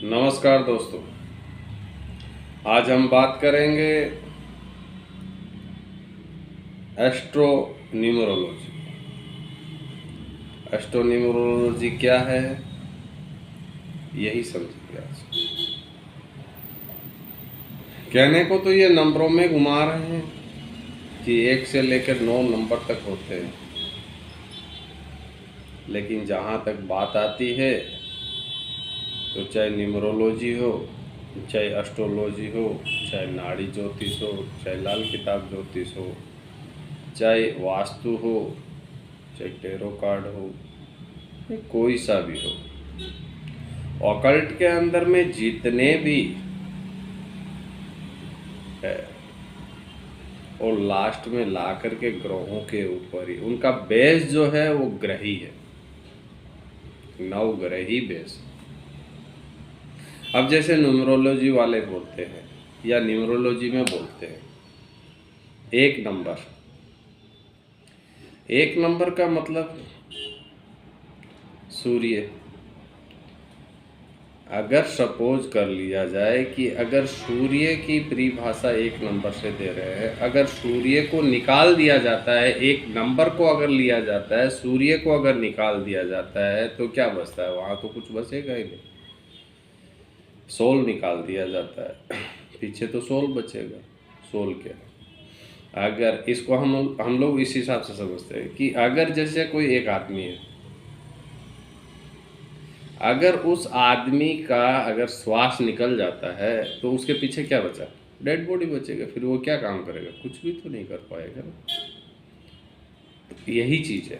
नमस्कार दोस्तों। आज हम बात करेंगे एस्ट्रो न्यूमरोलॉजी। एस्ट्रो न्यूमरोलॉजी क्या है, यही समझिए आज। कहने को तो ये नंबरों में घुमा रहे हैं कि 1 से लेकर 9 नंबर तक होते हैं, लेकिन जहाँ तक बात आती है तो चाहे न्यूमरोलॉजी हो, चाहे एस्ट्रोलॉजी हो, चाहे नाड़ी ज्योतिष हो, चाहे लाल किताब ज्योतिष हो, चाहे वास्तु हो, चाहे टेरो कार्ड हो, कोई सा भी हो, ऑकल्ट के अंदर में जितने भी है और लास्ट में ला करके ग्रहों के ऊपर ही उनका बेस जो है वो ग्रह ही है, नवग्रही बेस। अब जैसे न्यूमरोलॉजी वाले बोलते हैं या न्यूमरोलॉजी में बोलते हैं एक नंबर का मतलब सूर्य। अगर सपोज कर लिया जाए कि अगर सूर्य की परिभाषा 1 नंबर से दे रहे हैं, अगर सूर्य को निकाल दिया जाता है, 1 नंबर को अगर लिया जाता है, सूर्य को अगर निकाल दिया जाता है तो क्या बचता है? वहाँ तो कुछ बचेगा ही नहीं। सोल निकाल दिया जाता है, पीछे तो सोल बचेगा। सोल क्या? अगर इसको हम लोग इस हिसाब से समझते हैं कि अगर जैसे कोई एक आदमी है, अगर उस आदमी का अगर श्वास निकल जाता है तो उसके पीछे क्या बचा? डेड बॉडी बचेगा। फिर वो क्या काम करेगा? कुछ भी तो नहीं कर पाएगा ना। तो यही चीज़ है।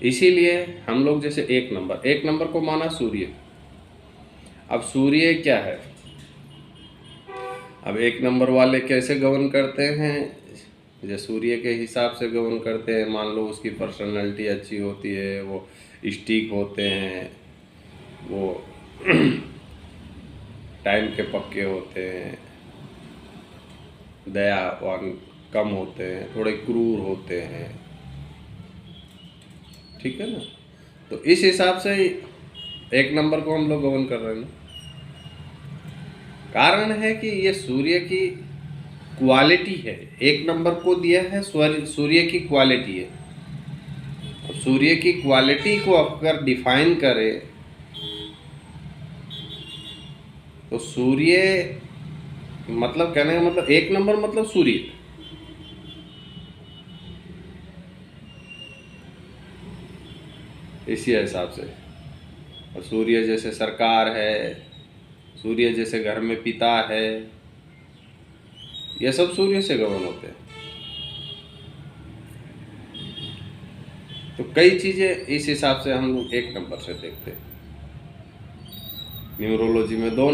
इसीलिए हम लोग जैसे एक नंबर को माना सूर्य। अब सूर्य क्या है? अब 1 नंबर वाले कैसे गवर्न करते हैं? जैसे सूर्य के हिसाब से गवर्न करते हैं। मान लो उसकी पर्सनालिटी अच्छी होती है, वो स्टिक होते हैं, वो टाइम के पक्के होते हैं, दयावान कम होते हैं, थोड़े क्रूर होते हैं, ठीक है ना। तो इस हिसाब से 1 नंबर को हम लोग गवर्न कर रहे हैं ना। कारण है कि ये सूर्य की क्वालिटी है। 1 नंबर को दिया है, सूर्य की क्वालिटी है। अब सूर्य की क्वालिटी को अगर डिफाइन करें तो सूर्य मतलब कहने का मतलब 1 नंबर मतलब सूर्य। इसी हिसाब से। और सूर्य जैसे सरकार है, सूर्य जैसे घर में पिता है, ये सब सूर्य से गवर्न होते हैं। तो कई चीज़ें इस हिसाब से हम लोग 1 नंबर से देखते हैं। न्यूमरोलॉजी में 2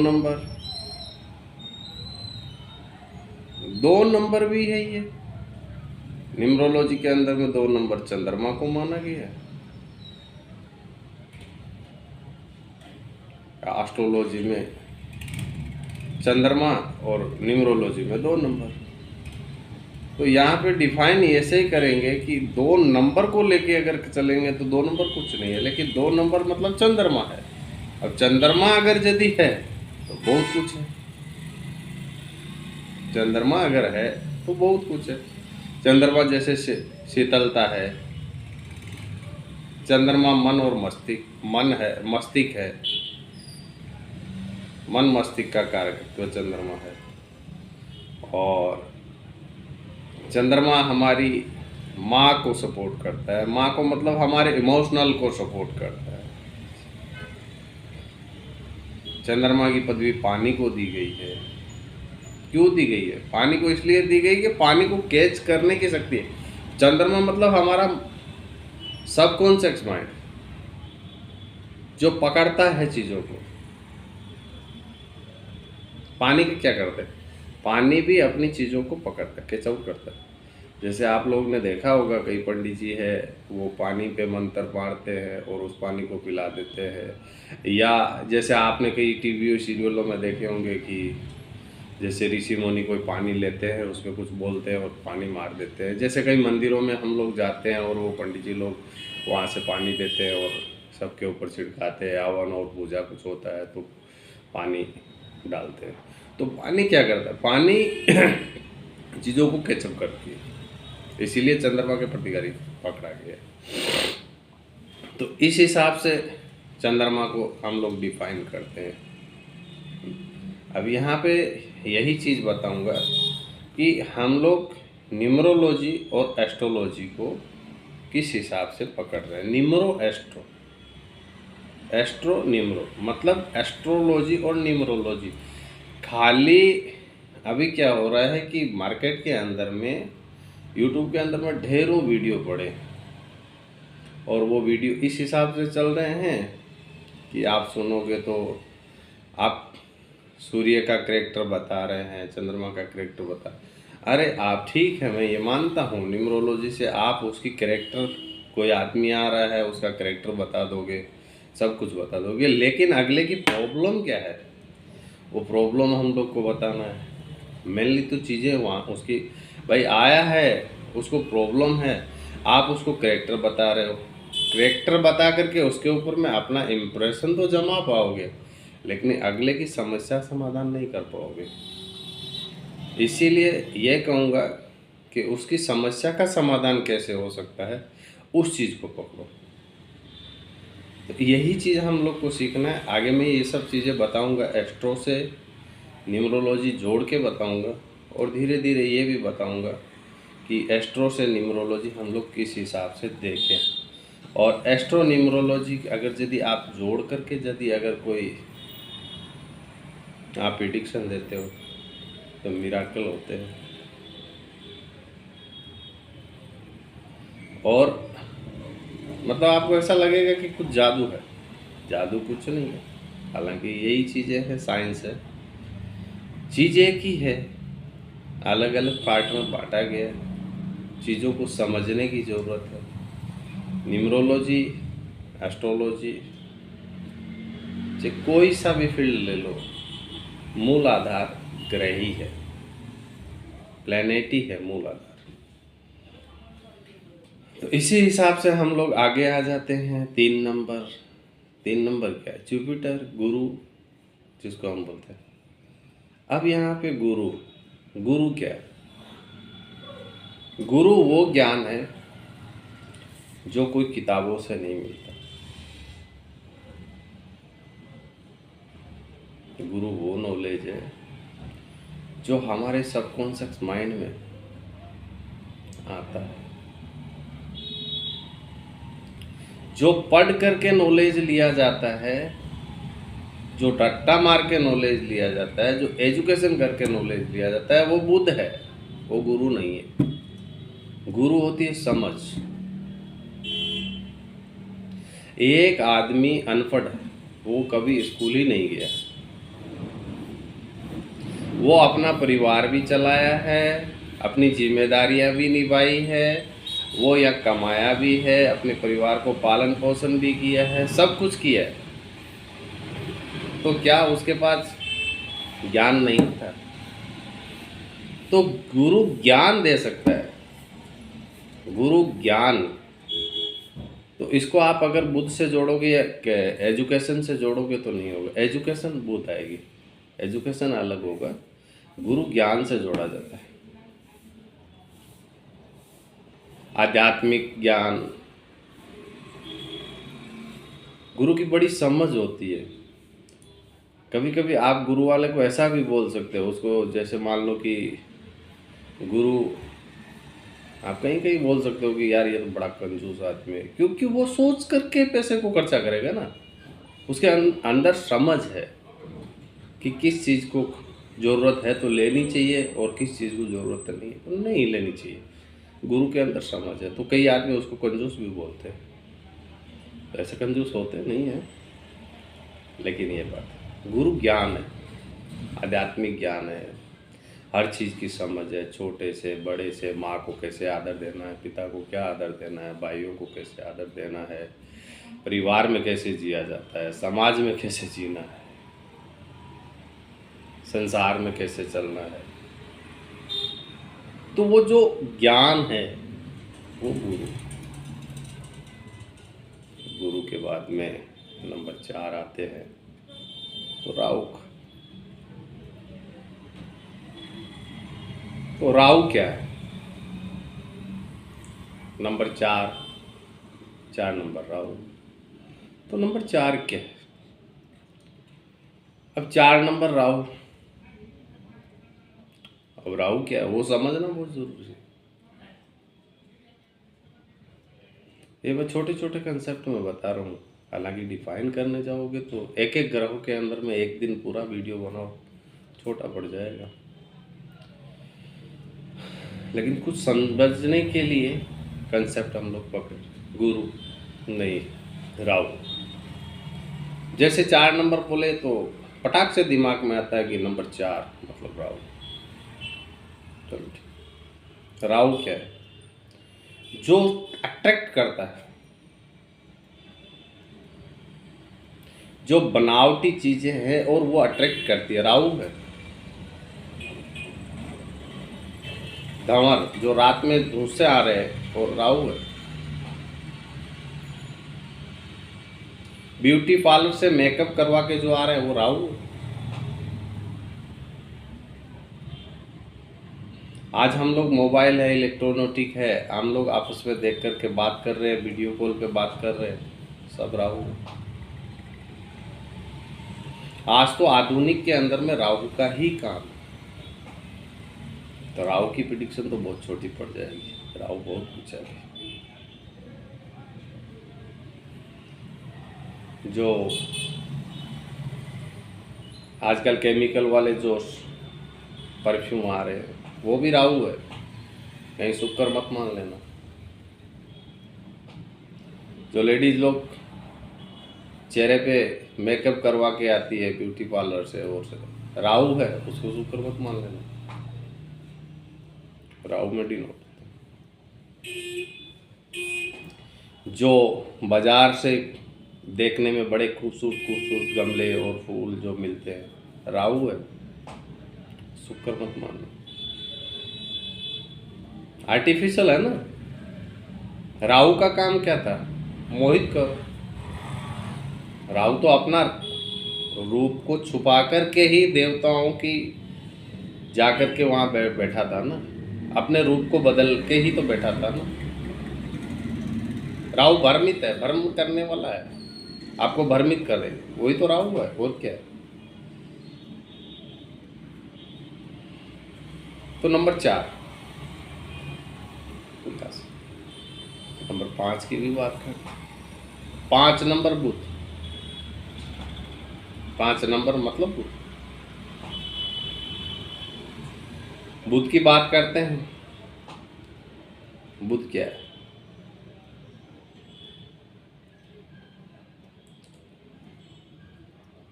नंबर भी है। ये न्यूमरोलॉजी के अंदर में 2 नंबर चंद्रमा को माना गया है। एस्ट्रोलॉजी में चंद्रमा और न्यूमरोलॉजी में 2 नंबर। तो यहाँ पे डिफाइन ऐसे ही करेंगे कि 2 नंबर को लेके अगर चलेंगे तो 2 नंबर कुछ नहीं है, लेकिन 2 नंबर मतलब चंद्रमा है। अब चंद्रमा अगर यदि है तो बहुत कुछ है। चंद्रमा अगर है तो बहुत कुछ है। चंद्रमा जैसे शीतलता है। चंद्रमा मन और मस्तिष्क है। मन मस्तिष्क का कारकत्व चंद्रमा है। और चंद्रमा हमारी माँ को सपोर्ट करता है। माँ को मतलब हमारे इमोशनल को सपोर्ट करता है। चंद्रमा की पदवी पानी को दी गई है। क्यों दी गई है? पानी को इसलिए दी गई कि पानी को कैच करने की शक्ति है। चंद्रमा मतलब हमारा सबकॉन्शियस माइंड जो पकड़ता है चीज़ों को। पानी का क्या करता है? पानी भी अपनी चीज़ों को पकड़ता है, कैच आउट करता है। जैसे आप लोग ने देखा होगा, कई पंडित जी है वो पानी पे मंत्र मारते हैं और उस पानी को पिला देते हैं। या जैसे आपने कई टीवी और सीरियलों में देखे होंगे कि जैसे ऋषि मुनि कोई पानी लेते हैं, उसमें कुछ बोलते हैं और पानी मार देते हैं। जैसे कई मंदिरों में हम लोग जाते हैं और वो पंडित जी लोग वहाँ से पानी देते हैं और सबके ऊपर छिड़काते हैं। हवन और पूजा कुछ होता है तो पानी डालते हैं। तो पानी क्या करता है, पानी चीज़ों को कैचअप करती है, इसीलिए चंद्रमा के प्रतिकारी पकड़ा गया। तो इस हिसाब से चंद्रमा को हम लोग डिफाइन करते हैं। अब यहाँ पे यही चीज़ बताऊंगा कि हम लोग न्यूमरोलॉजी और एस्ट्रोलॉजी को किस हिसाब से पकड़ रहे हैं। न्यूमरो एस्ट्रो, एस्ट्रो न्यूमरो, मतलब एस्ट्रोलॉजी और न्यूमरोलॉजी। खाली अभी क्या हो रहा है कि मार्केट के अंदर में, यूट्यूब के अंदर में ढेरों वीडियो पड़े और वो वीडियो इस हिसाब से चल रहे हैं कि आप सुनोगे तो आप सूर्य का कैरेक्टर बता रहे हैं, चंद्रमा का कैरेक्टर बता। अरे आप ठीक है, मैं ये मानता हूँ न्यूमरोलॉजी से आप उसकी कैरेक्टर, कोई आदमी आ रहा है उसका कैरेक्टर बता दोगे, सब कुछ बता दोगे, लेकिन अगले की प्रॉब्लम क्या है वो प्रॉब्लम हम लोग को बताना है। मेनली तो चीज़ें वहाँ उसकी, भाई आया है उसको प्रॉब्लम है, आप उसको कैरेक्टर बता रहे हो, कैरेक्टर बता करके उसके ऊपर में अपना इम्प्रेशन तो जमा पाओगे, लेकिन अगले की समस्या समाधान नहीं कर पाओगे। इसीलिए ये कहूँगा कि उसकी समस्या का समाधान कैसे हो सकता है, उस चीज़ को पकड़ो। तो यही चीज़ हम लोग को सीखना है। आगे मैं ये सब चीज़ें बताऊँगा, एस्ट्रो से न्यूमरोलॉजी जोड़ के बताऊँगा, और धीरे धीरे ये भी बताऊँगा कि एस्ट्रो से न्यूमरोलॉजी हम लोग किस हिसाब से देखें। और एस्ट्रो न्यूमरोलॉजी अगर यदि आप जोड़ करके यदि अगर कोई आप प्रिडिक्शन देते हो तो मिराकल होते हैं। और मतलब आपको ऐसा लगेगा कि कुछ जादू है, जादू कुछ नहीं है। हालांकि यही चीज़ें हैं, साइंस है, चीज़ एक ही है, अलग अलग पार्ट में बांटा गया है। चीज़ों को समझने की ज़रूरत है। न्यूमरोलॉजी, एस्ट्रोलॉजी से कोई सा भी फील्ड ले लो, मूल आधार ग्रह ही है, प्लैनेट ही है मूल आधार। तो इसी हिसाब से हम लोग आगे आ जाते हैं। 3 नंबर क्या है, जुपिटर, गुरु जिसको हम बोलते हैं। अब यहाँ पे गुरु, गुरु क्या है? गुरु वो ज्ञान है जो कोई किताबों से नहीं मिलता। गुरु वो नॉलेज है जो हमारे सबकॉन्शियस माइंड में आता है, जो पढ़ करके नॉलेज लिया जाता है, जो रट्टा मार के नॉलेज लिया जाता है, जो एजुकेशन करके नॉलेज लिया जाता है, वो बुद्ध है, वो गुरु नहीं है। गुरु होती है समझ। एक आदमी अनपढ़ है, वो कभी स्कूल ही नहीं गया, वो अपना परिवार भी चलाया है, अपनी जिम्मेदारियां भी निभाई है, वो या कमाया भी है, अपने परिवार को पालन पोषण भी किया है, सब कुछ किया है। तो क्या उसके पास ज्ञान नहीं था? तो गुरु ज्ञान दे सकता है, गुरु ज्ञान। तो इसको आप अगर बुद्ध से जोड़ोगे या एजुकेशन से जोड़ोगे तो नहीं होगा। एजुकेशन बुद्ध आएगी, एजुकेशन अलग होगा, गुरु ज्ञान से जोड़ा जाता है। आध्यात्मिक ज्ञान, गुरु की बड़ी समझ होती है। कभी कभी आप गुरु वाले को ऐसा भी बोल सकते हो उसको, जैसे मान लो कि गुरु, आप कहीं कहीं बोल सकते हो कि यार ये तो बड़ा कंजूस आदमी है, क्योंकि वो सोच करके पैसे को खर्चा करेगा ना। उसके अंदर समझ है कि किस चीज़ को ज़रूरत है तो लेनी चाहिए और किस चीज़ को ज़रूरत नहीं है तो नहीं लेनी चाहिए। गुरु के अंदर समझ है। तो कई आदमी उसको कंजूस भी बोलते हैं, ऐसे कंजूस होते नहीं हैं, लेकिन ये बात है, गुरु ज्ञान है, आध्यात्मिक ज्ञान है, हर चीज़ की समझ है, छोटे से बड़े से, माँ को कैसे आदर देना है, पिता को क्या आदर देना है, भाइयों को कैसे आदर देना है, परिवार में कैसे जिया जाता है, समाज में कैसे जीना है, संसार में कैसे चलना है। तो वो जो ज्ञान है वो गुरु। गुरु के बाद में नंबर 4 आते हैं तो राहु क्या है? Number 4 number Rahu. तो नंबर 4 क्या है? अब 4 नंबर राहु, अब राहु क्या है वो समझना बहुत जरूरी है। ये मैं छोटे छोटे कंसेप्ट में बता रहा हूँ, हालांकि डिफाइन करने जाओगे तो एक एक ग्रह के अंदर में एक दिन पूरा वीडियो बनाओ, छोटा पड़ जाएगा। लेकिन कुछ समझने के लिए कंसेप्ट हम लोग पकड़, गुरु नहीं, राहु। जैसे 4 नंबर बोले तो पटाख से दिमाग में आता है कि नंबर 4 मतलब राहु। चलो ठीक, राहु क्या है? जो अट्रैक्ट करता है, जो बनावटी चीजें हैं और वो अट्रैक्ट करती है, राहु है। धंवर जो रात में धूस से आ रहे हैं और राहु है। ब्यूटी पार्लर से मेकअप करवा के जो आ रहे हैं वो राहु है। आज हम लोग मोबाइल है, इलेक्ट्रॉनिक है, हम लोग आपस में देख करके बात कर रहे हैं, वीडियो कॉल पे बात कर रहे हैं, सब राहु है। आज तो आधुनिक के अंदर में राहु का ही काम है। तो राहु की प्रिडिक्शन तो बहुत छोटी पड़ जाएगी, राहु बहुत कुछ है। जो आजकल केमिकल वाले जो परफ्यूम आ रहे हैं वो भी राहु है, कहीं शुक्र मत मान लेना। जो लेडीज लोग चेहरे पे मेकअप करवा के आती है ब्यूटी पार्लर से और से, राहु है, उसको शुक्र मत मान लेना, राहु में डिनोट। जो बाजार से देखने में बड़े खूबसूरत खूबसूरत गमले और फूल जो मिलते हैं, राहु है, शुक्र मत मानो, आर्टिफिशियल है ना। राहु का काम क्या था? मोहित करो। राहु तो अपना रूप को छुपा करके ही देवताओं की जाकर के वहां बैठा था ना, अपने रूप को बदल के ही तो बैठा था ना। राहु भ्रमित है, भ्रम करने वाला है, आपको भ्रमित करे, वही तो राहु है, और क्या है। तो नंबर 4 नंबर 5 की भी बात करें, 5 नंबर बुध, 5 नंबर मतलब बुध। बुध की बात करते हैं, बुध क्या है?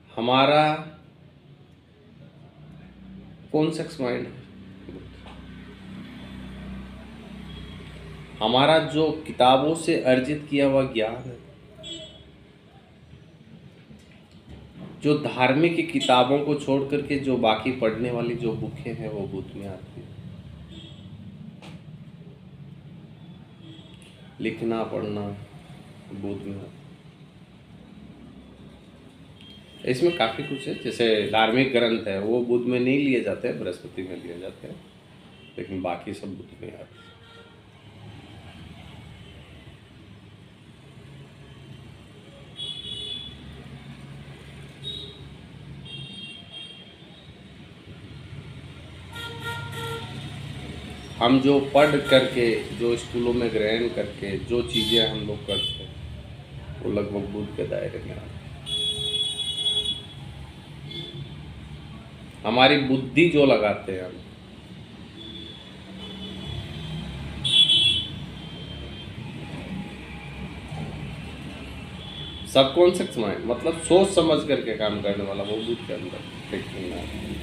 हमारा कौन सेक्स माइंड है, हमारा जो किताबों से अर्जित किया हुआ ज्ञान है, जो धार्मिक की किताबों को छोड़ करके जो बाकी पढ़ने वाली जो बुकें हैं वो बुध में आती है। लिखना पढ़ना बुध में आता है। इसमें काफ़ी कुछ है, जैसे धार्मिक ग्रंथ है वो बुध में नहीं लिए जाते हैं, बृहस्पति में लिए जाते हैं, लेकिन बाकी सब बुध में आते हैं। हम जो पढ़ करके, जो स्कूलों में ग्रहण करके जो चीज़ें हम लोग करते हैं वो लगभग बुध के दायरे में आते हैं। हमारी बुद्धि जो लगाते हैं हम, सबकॉन्शियस माइंड मतलब सोच समझ करके काम करने वाला, वो बुध के अंदर देखने में आता है।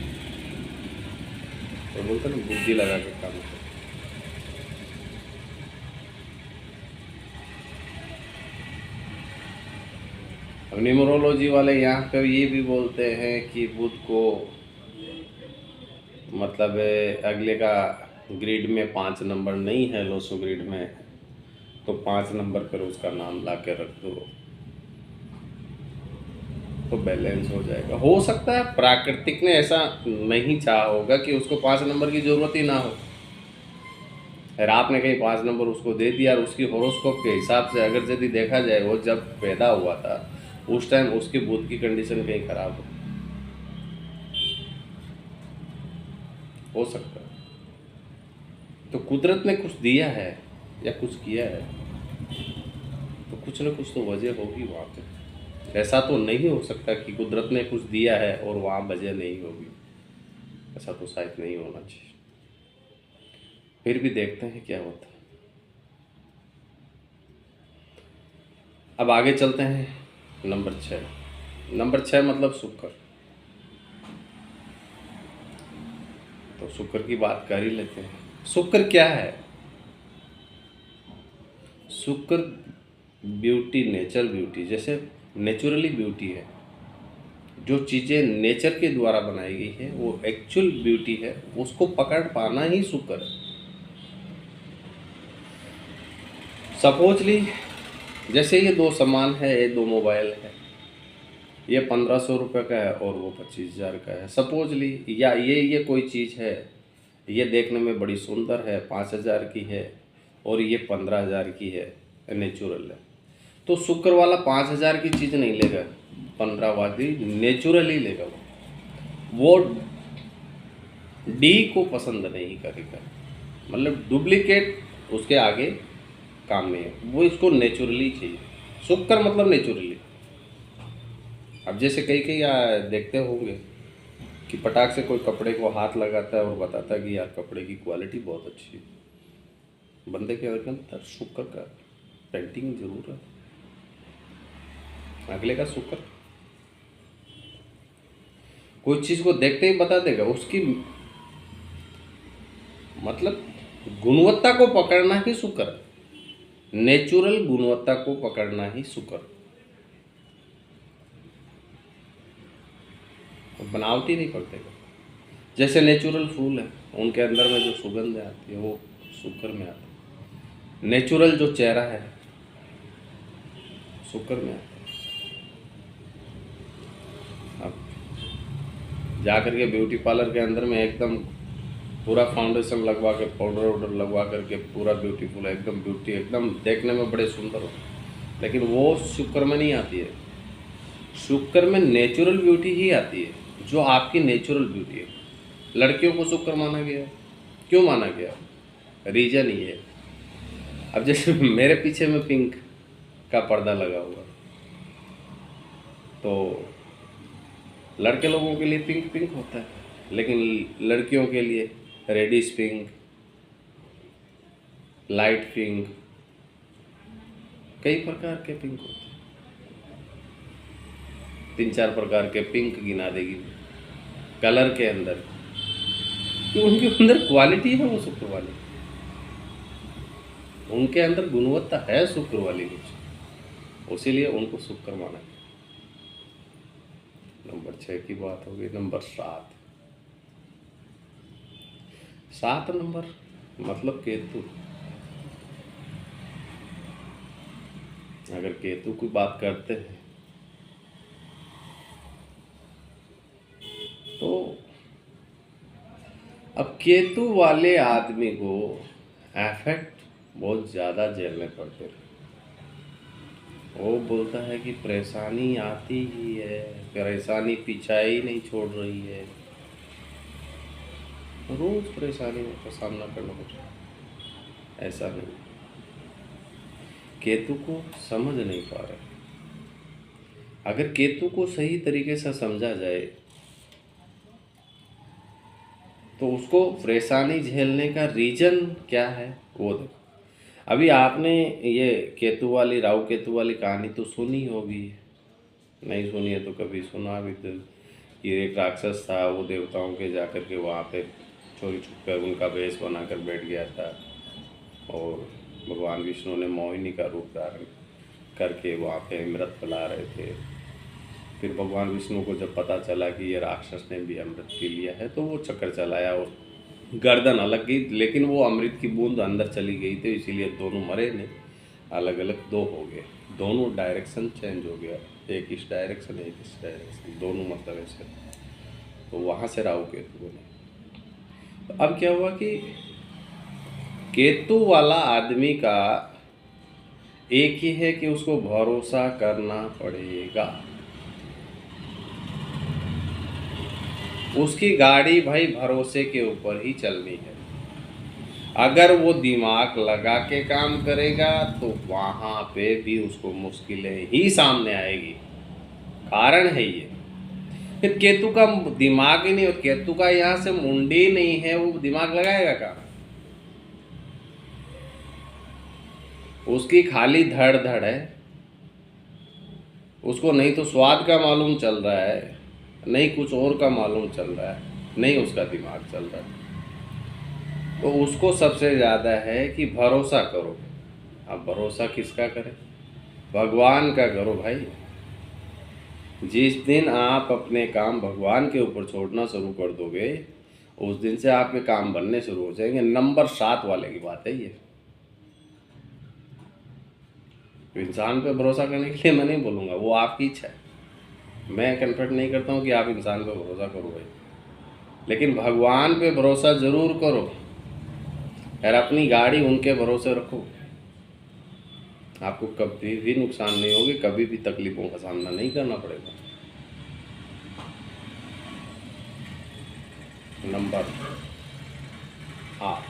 तो बोलते ना बुद्धि लगा के काम करते। अब न्यूमरोलॉजी वाले यहाँ पे ये भी बोलते हैं कि बुध को मतलब अगले का ग्रिड में 5 नंबर नहीं है, लोसो ग्रिड में, तो 5 नंबर पर उसका नाम ला के रख दो। तो बैलेंस हो जाएगा। हो सकता है प्राकृतिक ने ऐसा नहीं चाहा होगा कि उसको 5 नंबर की ज़रूरत ही ना हो, और आपने कहीं 5 नंबर उसको दे दिया, और उसकी हॉरोस्कोप के हिसाब से अगर यदि देखा जाए वो जब पैदा हुआ था उस टाइम उसके बुध की कंडीशन कहीं खराब हो सकता है। तो कुदरत ने कुछ दिया है या कुछ किया है, तो कुछ ना कुछ तो वजह होगी वहाँ पे। ऐसा तो नहीं हो सकता कि कुदरत ने कुछ दिया है और वहाँ वजह नहीं होगी, ऐसा तो शायद नहीं होना चाहिए। फिर भी देखते हैं क्या होता है। अब आगे चलते हैं नंबर 6। नंबर 6 मतलब शुक्र। तो शुक्र की बात कर ही लेते हैं। शुक्र क्या है? शुक्र ब्यूटी, नेचुरल ब्यूटी, जैसे नेचुरली ब्यूटी है। जो चीज़ें नेचर के द्वारा बनाई गई है वो एक्चुअल ब्यूटी है, उसको पकड़ पाना ही शुक्र है। सपोजली जैसे ये दो सामान है, ये दो मोबाइल है, ये 1500 रुपये का है और वो 25,000 का है सपोजली, या ये कोई चीज़ है, ये देखने में बड़ी सुंदर है, 5,000 की है, और ये 15,000 की है, नेचुरल है। तो शुक्र वाला 5,000 की चीज़ नहीं लेगा, 15 वाली नेचुरल ही लेगा। वो डी को पसंद नहीं करेगा, मतलब डुप्लीकेट उसके आगे काम में है, वो इसको नेचुरली चाहिए। शुक्र मतलब नेचुरली। अब जैसे कई कई देखते होंगे कि पटाख से कोई कपड़े को हाथ लगाता है और बताता है कि यार कपड़े की क्वालिटी बहुत अच्छी है, बंदे के अंदर शुक्र का पेंटिंग जरूर है, अगले का शुक्र। कोई चीज़ को देखते ही बता देगा, उसकी मतलब गुणवत्ता को पकड़ना ही शुक्र है। नेचुरल गुणवत्ता को पकड़ना ही शुक्र। बनावटी नहीं पकड़ेगा। जैसे नेचुरल फूल है, उनके अंदर में जो सुगंध आती है वो शुक्र में आती है। नेचुरल जो चेहरा है शुक्र में आता है। अब जा करके ब्यूटी पार्लर के अंदर में एकदम पूरा फाउंडेशन लगवा के, पाउडर वाउडर लगवा करके पूरा ब्यूटीफुल एकदम ब्यूटी, एकदम देखने में बड़े सुंदर हो, लेकिन वो शुक्र में नहीं आती है। शुक्र में नेचुरल ब्यूटी ही आती है, जो आपकी नेचुरल ब्यूटी है। लड़कियों को शुक्र माना गया, क्यों माना गया? रीजन ये है। अब जैसे मेरे पीछे में पिंक का पर्दा लगा हुआ, तो लड़के लोगों के लिए पिंक पिंक होता है, लेकिन लड़कियों के लिए रेडिश पिंक, लाइट पिंक, कई प्रकार के पिंक होते हैं। 3-4 प्रकार के पिंक गिना देगी कलर के अंदर, कि उनके अंदर क्वालिटी है वो शुक्र वाली, उनके अंदर गुणवत्ता है शुक्र वाली कुछ, उसीलिए उनको शुक्र माना गया। नंबर 6 की बात हो गई। नंबर 7। 7 नंबर मतलब केतु। अगर केतु की बात करते हैं तो अब केतु वाले आदमी को एफेक्ट बहुत ज़्यादा झेलने पड़ते हैं। वो बोलता है कि परेशानी आती ही है, परेशानी पीछा ही नहीं छोड़ रही है, रोज परेशानी का सामना करना पड़ता है। ऐसा नहीं, केतु को समझ नहीं पा रहे। अगर केतु को सही तरीके से समझा जाए तो उसको परेशानी झेलने का रीजन क्या है वो देखो। अभी आपने ये केतु वाली, राहु केतु वाली कहानी तो सुनी होगी, नहीं सुनी है तो कभी सुना भी। तो ये एक राक्षस था, वो देवताओं के जाकर के वहाँ पे चोरी छुप कर उनका वेश बनाकर बैठ गया था, और भगवान विष्णु ने मोहिनी का रूप धारण करके वहाँ पे अमृत पिला रहे थे। फिर भगवान विष्णु को जब पता चला कि ये राक्षस ने भी अमृत पी लिया है, तो वो चक्कर चलाया और गर्दन अलग गई, लेकिन वो अमृत की बूंद अंदर चली गई थी, इसीलिए दोनों मरे नहीं, अलग अलग दो हो गए, दोनों डायरेक्शन चेंज हो गया। एक इस डायरेक्शन एक इस डायरेक्शन, दोनों मतलब ऐसे। तो वहाँ से राहु केतु बने। तो अब क्या हुआ कि केतु वाला आदमी का एक ही है कि उसको भरोसा करना पड़ेगा। उसकी गाड़ी भाई भरोसे के ऊपर ही चलनी है। अगर वो दिमाग लगा के काम करेगा तो वहाँ पे भी उसको मुश्किलें ही सामने आएगी। कारण है ये। फिर केतु का दिमाग ही नहीं, और केतु का यहाँ से मुंडी नहीं है, वो दिमाग लगाएगा कहाँ? उसकी खाली धड़ धड़ है। उसको नहीं तो स्वाद का मालूम चल रहा है, नहीं कुछ और का मालूम चल रहा है, नहीं उसका दिमाग चल रहा है। तो उसको सबसे ज़्यादा है कि भरोसा करो। अब भरोसा किसका करें? भगवान का करो भाई। जिस दिन आप अपने काम भगवान के ऊपर छोड़ना शुरू कर दोगे, उस दिन से आपके काम बनने शुरू हो जाएंगे। नंबर 7 वाले की बात है ये। इंसान पे भरोसा करने के लिए मैं नहीं बोलूँगा, वो आपकी इच्छा है। मैं कन्फर्ट नहीं करता हूँ कि आप इंसान पे भरोसा करो भाई, लेकिन भगवान पे भरोसा ज़रूर करो और अपनी गाड़ी उनके भरोसे रखो। आपको कभी भी नुकसान नहीं होगी, कभी भी तकलीफ़ों का सामना नहीं करना पड़ेगा। नंबर 8,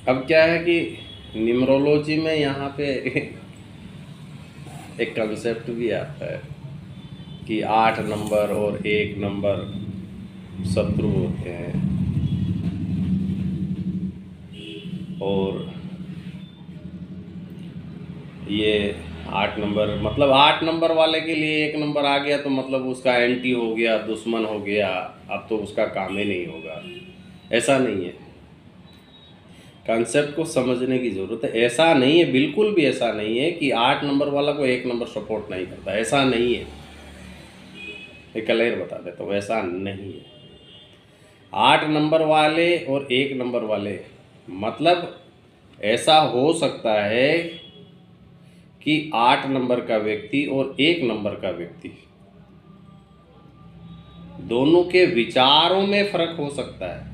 अब क्या है कि न्यूमरोलॉजी में यहाँ पे एक कंसेप्ट भी आता है कि 8 नंबर और 1 नंबर शत्रु होते हैं, और ये 8 नंबर मतलब 8 नंबर वाले के लिए 1 नंबर आ गया तो मतलब उसका एंटी हो गया, दुश्मन हो गया, अब तो उसका काम ही नहीं होगा। ऐसा नहीं है। कंसेप्ट को समझने की ज़रूरत है। ऐसा नहीं है, बिल्कुल भी ऐसा नहीं है कि 8 नंबर वाला को 1 नंबर सपोर्ट नहीं करता, ऐसा नहीं है। मैं क्लियर बता देता हूँ, ऐसा नहीं है। 8 नंबर वाले और 1 नंबर वाले मतलब ऐसा हो सकता है कि 8 नंबर का व्यक्ति और 1 नंबर का व्यक्ति दोनों के विचारों में फर्क हो सकता है,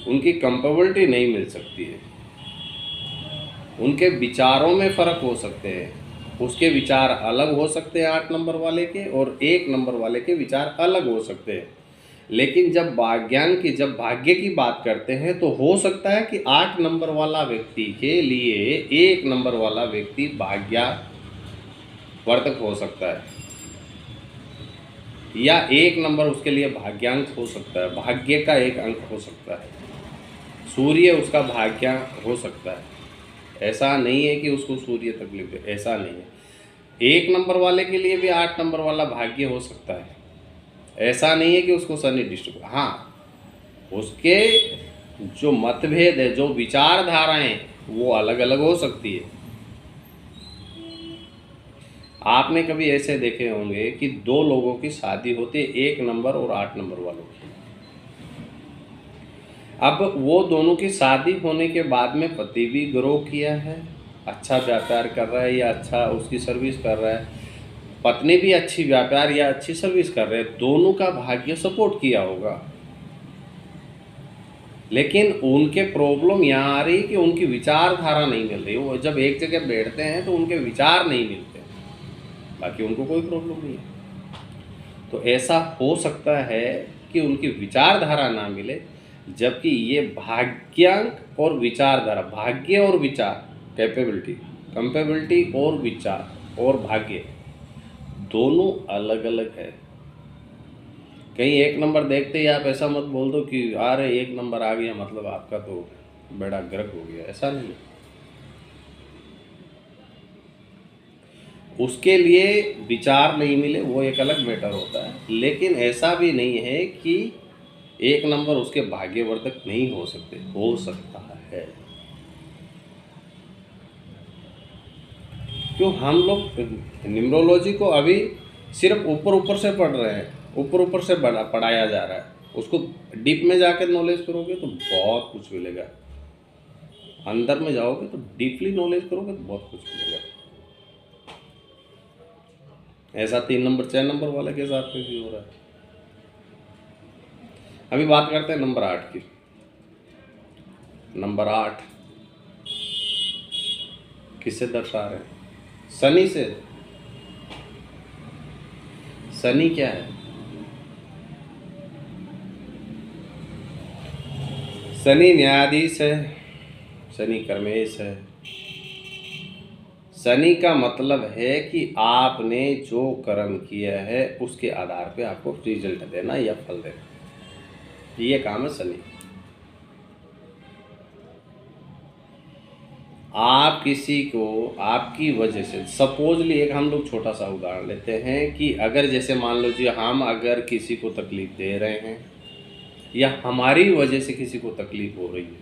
उनकी कंपेबिलिटी नहीं मिल सकती है, उनके विचारों में फर्क हो सकते हैं। उसके विचार अलग हो सकते हैं 8 नंबर वाले के, और 1 नंबर वाले के विचार अलग हो सकते हैं। लेकिन जब भाग्य की बात करते हैं तो हो सकता है कि 8 नंबर वाला व्यक्ति के लिए 1 नंबर वाला व्यक्ति भाग्यवर्धक हो सकता है, या 1 नंबर उसके लिए भाग्यांक हो सकता है, भाग्य का एक अंक हो सकता है, सूर्य उसका भाग्य हो सकता है। ऐसा नहीं है कि उसको सूर्य तकलीफ है, ऐसा नहीं है। 1 नंबर वाले के लिए भी 8 नंबर वाला भाग्य हो सकता है, ऐसा नहीं है कि उसको शनि डिस्टर्ब। हाँ, उसके जो मतभेद है, जो विचारधाराएं, वो अलग अलग हो सकती है। आपने कभी ऐसे देखे होंगे कि 2 लोगों की शादी होती है, 1 नंबर और 8 नंबर वालों की। अब वो दोनों की शादी होने के बाद में पति भी ग्रो किया है, अच्छा व्यापार कर रहा है या अच्छा उसकी सर्विस कर रहा है, पत्नी भी अच्छी व्यापार या अच्छी सर्विस कर रहे हैं, दोनों का भाग्य सपोर्ट किया होगा। लेकिन उनके प्रॉब्लम यहाँ आ रही कि उनकी विचारधारा नहीं मिल रही। वो जब एक जगह बैठते हैं तो उनके विचार नहीं मिलते, बाकी उनको कोई प्रॉब्लम नहीं है। तो ऐसा हो सकता है कि उनकी विचारधारा ना मिले, जबकि ये भाग्यांक और विचारधारा, भाग्य और विचार, कंपेबिलिटी और विचार और भाग्य दोनों अलग अलग है। कहीं 1 नंबर देखते ही आप ऐसा मत बोल दो कि अरे 1 नंबर आ गया मतलब आपका तो बड़ा गर्क हो गया, ऐसा नहीं। उसके लिए विचार नहीं मिले वो एक अलग मैटर होता है, लेकिन ऐसा भी नहीं है कि 1 नंबर उसके भाग्यवर्धक नहीं हो सकते, हो सकता है। क्यों हम लोग न्यूमरोलॉजी को अभी सिर्फ ऊपर ऊपर से पढ़ रहे हैं, ऊपर ऊपर से पढ़ाया जा रहा है। उसको डीप में जाकर नॉलेज करोगे तो बहुत कुछ मिलेगा, अंदर में जाओगे तो डीपली नॉलेज करोगे तो बहुत कुछ मिलेगा। ऐसा 3 नंबर 6 नंबर वाले के साथ में भी हो रहा है। अभी बात करते हैं नंबर 8 की। नंबर 8 किससे दर्शा रहे हैं? शनि से। शनि क्या है? शनि न्यायाधीश है, शनि कर्मेश है। शनि का मतलब है कि आपने जो कर्म किया है उसके आधार पे आपको रिजल्ट देना या फल देना, ये काम है शनि। आप किसी को आपकी वजह से, सपोजली एक हम लोग छोटा सा उदाहरण लेते हैं कि अगर जैसे मान लो जी हम अगर किसी को तकलीफ दे रहे हैं या हमारी वजह से किसी को तकलीफ हो रही है,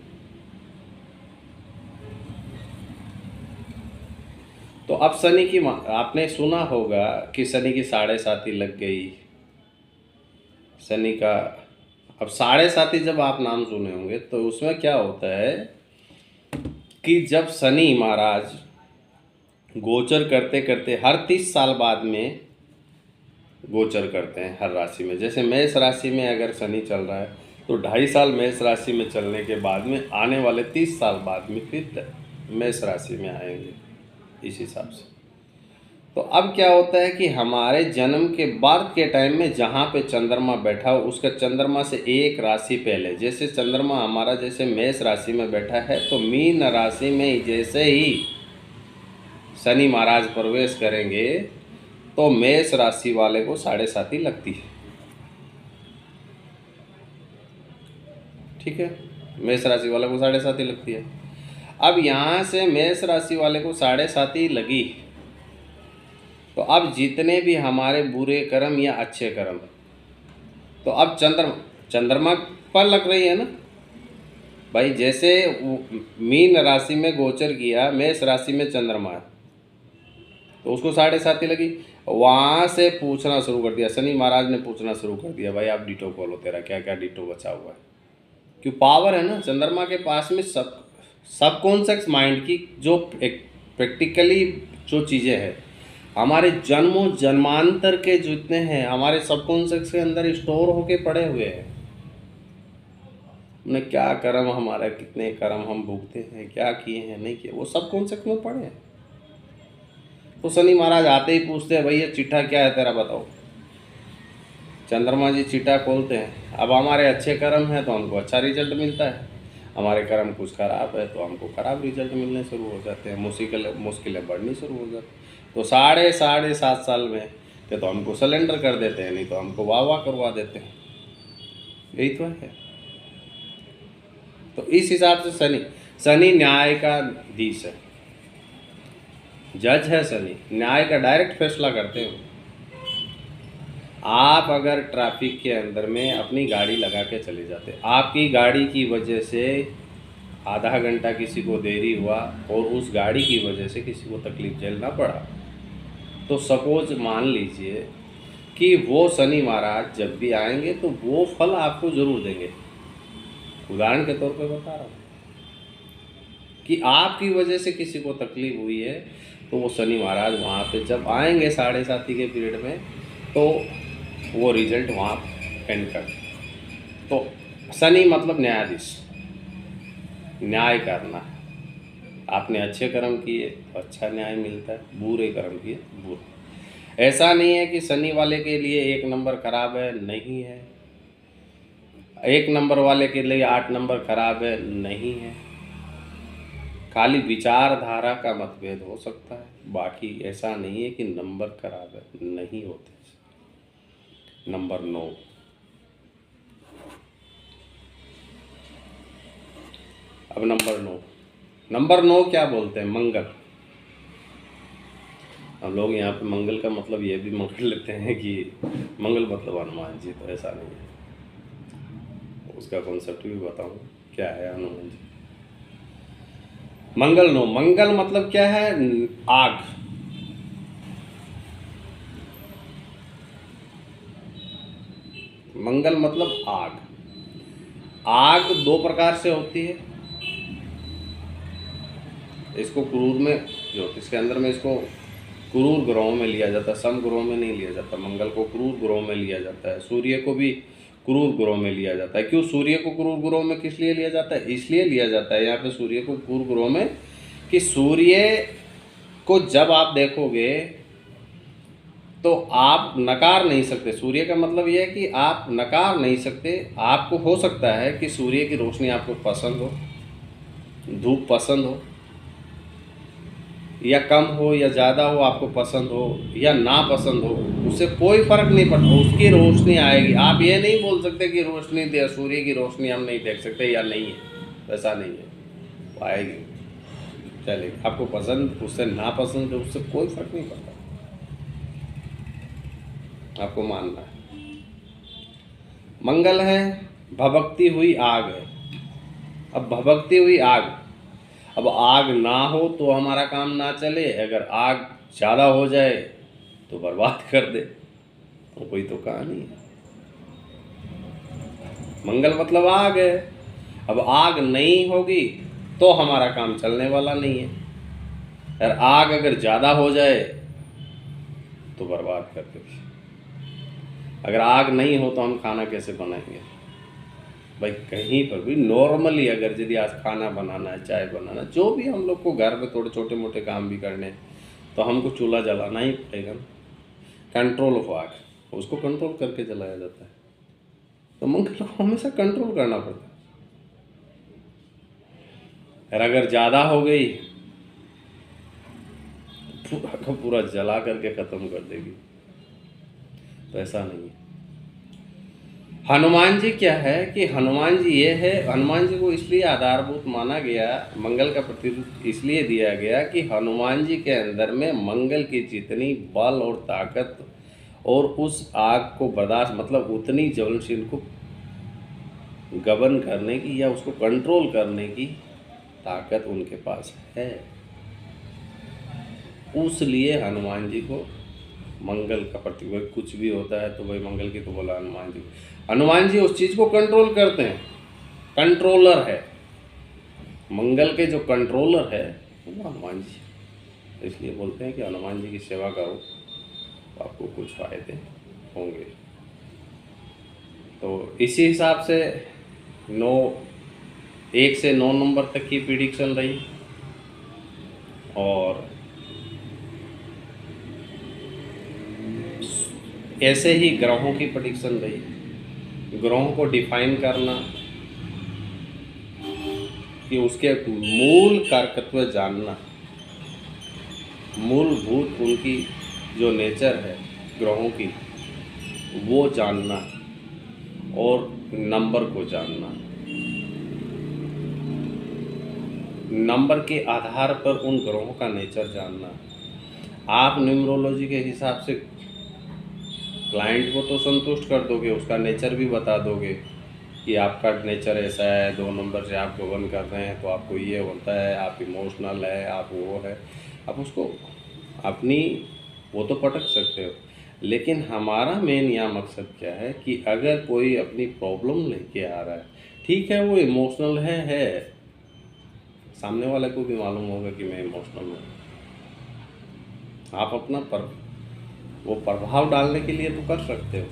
तो अब शनि की आपने सुना होगा कि शनि की 7.5 लग गई। शनि का अब 7.5 जब आप नाम सुने होंगे तो उसमें क्या होता है कि जब शनि महाराज गोचर करते करते हर 30 साल बाद में गोचर करते हैं हर राशि में। जैसे मेष राशि में अगर शनि चल रहा है तो 2.5 साल मेष राशि में चलने के बाद में आने वाले 30 साल बाद में फिर मेष राशि में आएंगे इस हिसाब से। तो अब क्या होता है कि हमारे जन्म के बाद के टाइम में जहाँ पे चंद्रमा बैठा हो उसका चंद्रमा से एक राशि पहले, जैसे चंद्रमा हमारा जैसे मेष राशि में बैठा है तो मीन राशि में जैसे ही शनि महाराज प्रवेश करेंगे तो मेष राशि वाले को 7.5 लगती है। ठीक है, मेष राशि वाले को 7.5 लगती है। अब यहाँ से मेष राशि वाले को 7.5 लगी तो अब जितने भी हमारे बुरे कर्म या अच्छे कर्म, तो अब चंद्रमा पर लग रही है ना भाई। जैसे मीन राशि में गोचर किया, मेष राशि में चंद्रमा है तो उसको 7.5 लगी। वहाँ से पूछना शुरू कर दिया, शनि महाराज ने पूछना शुरू कर दिया, भाई आप डिटो खोलो, तेरा क्या क्या डिटो बचा हुआ है। क्यों? पावर है ना चंद्रमा के पास में, सबकॉन्शियस माइंड की जो एक प्रैक्टिकली जो चीज़ें हैं हमारे जन्मों जन्मांतर के जितने हैं हमारे सबकॉन्शियस के अंदर स्टोर होके पड़े हुए हैं। हमने क्या कर्म, हमारा कितने कर्म हम भुगते हैं, क्या किए हैं नहीं किए, वो सबकॉन्शियस में पड़े हैं। तो शनि महाराज आते ही पूछते हैं, भैया चिट्ठा क्या है तेरा बताओ। चंद्रमा जी चिट्ठा खोलते हैं। अब हमारे अच्छे कर्म हैं तो हमको अच्छा रिजल्ट मिलता है, हमारे कर्म कुछ खराब है तो हमको खराब रिजल्ट मिलने शुरू हो जाते हैं, मुश्किलें बढ़नी शुरू हो जाती। तो 7.5 साल में तो हमको सलेंडर कर देते हैं, नहीं तो हमको वाह करवा देते हैं। यही तो है। तो इस हिसाब से शनि न्याय का धीश है, जज है। शनि न्याय का डायरेक्ट फैसला करते हैं। आप अगर ट्रैफिक के अंदर में अपनी गाड़ी लगा के चले जाते, आपकी गाड़ी की वजह से आधा घंटा किसी को देरी हुआ और उस गाड़ी की वजह से किसी को तकलीफ झेलना पड़ा, तो सपोज मान लीजिए कि वो शनि महाराज जब भी आएंगे तो वो फल आपको ज़रूर देंगे। उदाहरण के तौर पे बता रहा हूँ कि आपकी वजह से किसी को तकलीफ हुई है तो वो शनि महाराज वहाँ पे जब आएंगे 7.5 के पीरियड में तो वो रिजल्ट वहाँ एंड कर। तो शनि मतलब न्यायाधीश, न्याय करना है। आपने अच्छे कर्म किए तो अच्छा न्याय मिलता है, बुरे कर्म किए बुरे। ऐसा नहीं है कि शनि वाले के लिए 1 नंबर खराब है, नहीं है। 1 नंबर वाले के लिए 8 नंबर खराब है, नहीं है। खाली विचारधारा का मतभेद हो सकता है, बाकी ऐसा नहीं है कि नंबर खराब है, नहीं होते। नंबर 9, अब नंबर 9 क्या बोलते हैं? मंगल। हम लोग यहाँ पे मंगल का मतलब ये भी मान लेते हैं कि मंगल मतलब हनुमान जी, तो ऐसा नहीं है। उसका कॉन्सेप्ट भी बताऊँ क्या है हनुमान जी। मंगल मतलब क्या है? आग। मंगल मतलब आग। आग दो प्रकार से होती है। इसको क्रूर में, ज्योतिष के अंदर में इसको क्रूर ग्रहों में लिया जाता है, सम ग्रहों में नहीं लिया जाता। मंगल को क्रूर ग्रहों में लिया जाता है, सूर्य को भी क्रूर ग्रहों में लिया जाता है। क्यों सूर्य को क्रूर ग्रहों में किस लिए लिया जाता है? इसलिए लिया जाता है यहाँ पे सूर्य को क्रूर ग्रहों में कि सूर्य को जब आप देखोगे तो आप नकार नहीं सकते। सूर्य का मतलब यह है कि आप नकार नहीं सकते। आपको हो सकता है कि सूर्य की रोशनी आपको पसंद हो, धूप पसंद हो, या कम हो या ज़्यादा हो, आपको पसंद हो या ना पसंद हो, उससे कोई फ़र्क नहीं पड़ता, उसकी रोशनी आएगी। आप ये नहीं बोल सकते कि रोशनी दे, सूर्य की रोशनी हम नहीं देख सकते या नहीं है, वैसा नहीं है, वो आएगी, चलेगी। आपको पसंद उससे ना पसंद है, उससे कोई फ़र्क नहीं पड़ता, आपको मानना है। मंगल है, भभकती हुई आग है। अब भभकती हुई आग, अब आग ना हो तो हमारा काम ना चले, अगर आग ज़्यादा हो जाए तो बर्बाद कर दे, तो कोई तो कहानी है। मंगल मतलब आग है। अब आग नहीं होगी तो हमारा काम चलने वाला नहीं है। अगर आग अगर ज़्यादा हो जाए तो बर्बाद कर देगी। अगर आग नहीं हो तो हम खाना कैसे बनाएंगे भाई? कहीं पर भी नॉर्मली अगर यदि आज खाना बनाना है, चाय बनाना, जो भी हम लोग को घर में थोड़े छोटे मोटे काम भी करने हैं, तो हमको चूल्हा जलाना ही पड़ेगा। कंट्रोल ऑफ आग, उसको कंट्रोल करके जलाया जाता है। तो मंगल को हमेशा कंट्रोल करना पड़ता है। और अगर ज़्यादा हो गई पूरा का पूरा जला करके ख़त्म कर देगी, तो ऐसा नहीं है। हनुमान जी क्या है कि हनुमान जी ये है, हनुमान जी को इसलिए आधारभूत माना गया, मंगल का प्रतिरूप इसलिए दिया गया कि हनुमान जी के अंदर में मंगल की जितनी बल और ताकत और उस आग को बर्दाश्त, मतलब उतनी ज्वलनशील को गबन करने की या उसको कंट्रोल करने की ताकत उनके पास है। उसलिए हनुमान जी को मंगल का प्रतीक, कुछ भी होता है तो भाई मंगल की तो बोला हनुमान जी। हनुमान जी उस चीज़ को कंट्रोल करते हैं, कंट्रोलर है। मंगल के जो कंट्रोलर है वो हनुमान जी, इसलिए बोलते हैं कि हनुमान जी की सेवा करो तो आपको कुछ फायदे होंगे। तो इसी हिसाब से 1 से 9 नंबर तक की प्रिडिक्शन रही, और ऐसे ही ग्रहों की प्रेडिक्शन रही। ग्रहों को डिफाइन करना, कि उसके मूल कारकत्व जानना, मूलभूत उनकी जो नेचर है ग्रहों की वो जानना, और नंबर को जानना। नंबर के आधार पर उन ग्रहों का नेचर जानना। आप न्यूमरोलॉजी के हिसाब से क्लाइंट को तो संतुष्ट कर दोगे, उसका नेचर भी बता दोगे कि आपका नेचर ऐसा है, 2 नंबर से आप गवर्न कर रहे हैं तो आपको ये होता है, आप इमोशनल है, आप वो है, आप उसको अपनी वो तो पटक सकते हो। लेकिन हमारा मेन यहाँ मकसद क्या है कि अगर कोई अपनी प्रॉब्लम लेके आ रहा है, ठीक है वो इमोशनल है, सामने वाले को भी मालूम होगा कि मैं इमोशनल हूँ, आप अपना वो प्रभाव डालने के लिए तो कर सकते हो,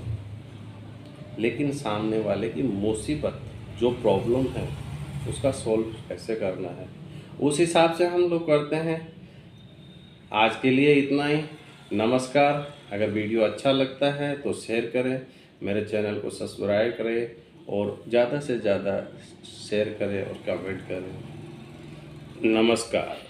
लेकिन सामने वाले की मुसीबत जो प्रॉब्लम है उसका सॉल्व कैसे करना है, उस हिसाब से हम लोग करते हैं। आज के लिए इतना ही। नमस्कार। अगर वीडियो अच्छा लगता है तो शेयर करें, मेरे चैनल को सब्सक्राइब करें और ज़्यादा से ज़्यादा शेयर करें और कमेंट करें। नमस्कार।